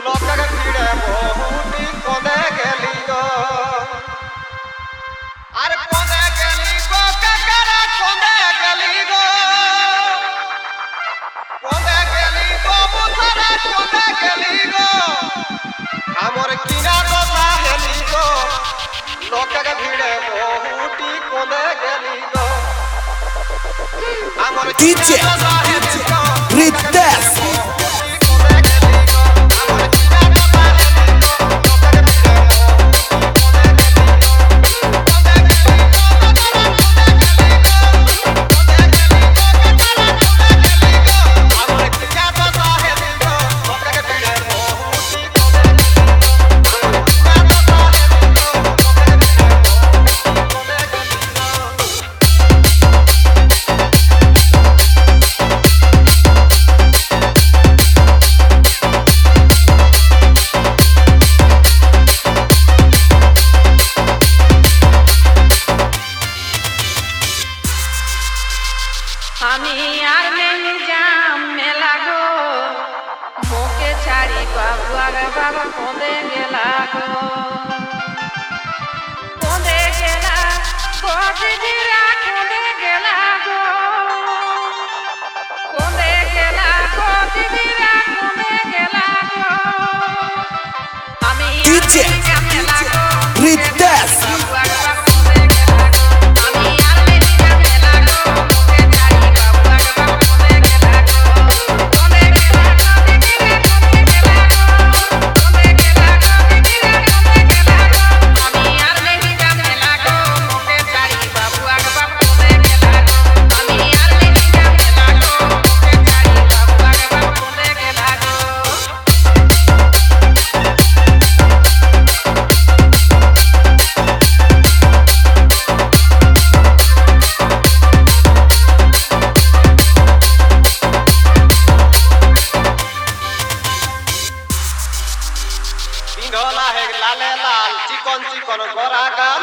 লোকের ভিড়ে বহুটি কোনে গেলি গো আর কোনে গেলি গো কাকারা কোনে গেলি গো বুথারা কোনে গেলি গো আমার কিনা দশা হেলি গো লোকের ভিড়ে বহুটি কোনে গেলি গো আমার DJ Rites আমি আর নেই যাম মেলা গো মোকে ছাড়ি বাবু আগে বাবা কোঁদে গেলা গো কোঁদে গেলা গো দিদিরা কোঁদে গেলা গো কোঁদে গেলা গো দিদিরা কোঁদে গেলা গো আমি DJ Rites पिंढोला है लाले लाल चिकन चिकन गोरा गाल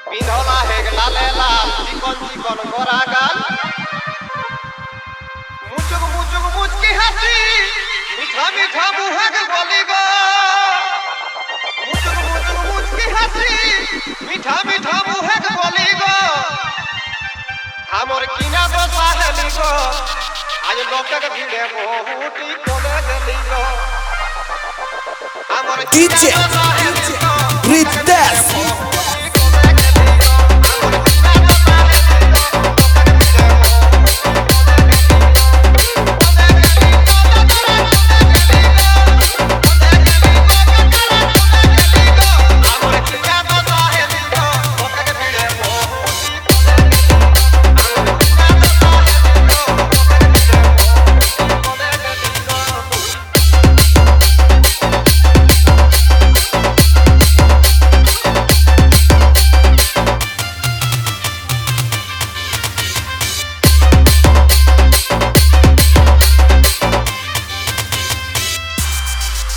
पिंढोला है लाले लाल चिकन चिकन गोरा गाल मुचुक मुचकी हंसी मीठा मीठा मुँह के बोली गो मुचुक मुचकी हंसी मीठा मीठा मुँह के बोली गो हमर किना दशा हेली गो आज लोकक भीड़े बहुटी कोने गेली गो DJ Rites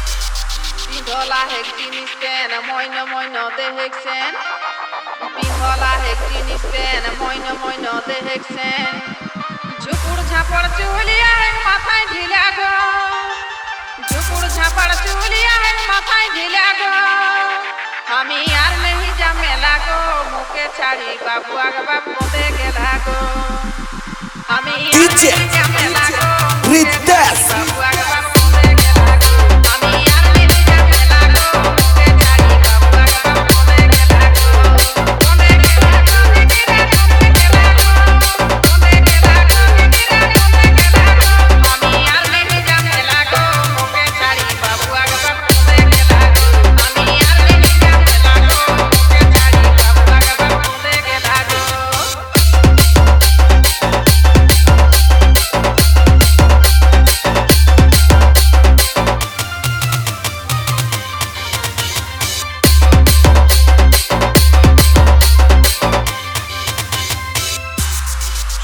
पिंढोला हेक जिनिस पेन मोइन देखेक्सेन पिंढोला हेक जिनिस पेन मोइन देखेक्सेन झुपुर झापड़ चुलिया हेक माथाय ढिला गो झुपुर झापड़ चुलिया हेक माथाय ढिला गो আমি আর नहीं जा मेला गो मुके ছাড়ি बाबू आगे बाबू कोंदे गेला गो আমি আর DJ नहीं जा मेला गो Rites बाबू आगे बाबू कोंदे गेला गो আমি আর नहीं जा मेला गो मुके ছাড়ি बाबू आगे बाबू कोंदे गेला गो कोंदे गेला गो दिदिरा कोंदे गेला गो कोंदे गेला गो दिदिरा कोंदे गेला गो আমি আর नहीं जा मेला गो मुके ছাড়ি बाबू आगे बाबू कोंदे गेला गो আমি আর नहीं जा मेला गो मुके ছাড়ি बाबू आगे बाबू कोंदे गेला गो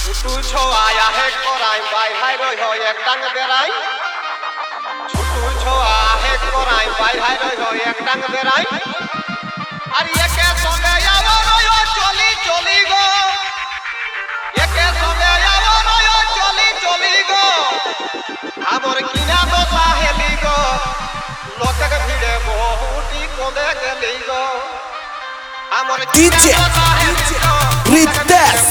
छुटू छो आया है कोराई बाई हाय रोय हो एक टांग बेराई छुटू छो आया है कोराई बाई हाय रोय हो एक टांग बेराई अरे ये के संगे आवो रोयो चली चली गो ये के संगे आवो रोयो चली चली गो हमर किना दशा हेली गो লোকের ভিড়ে বহুটি কোদে গেলি গো আমার DJ Rites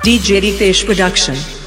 DJ Ritesh Production.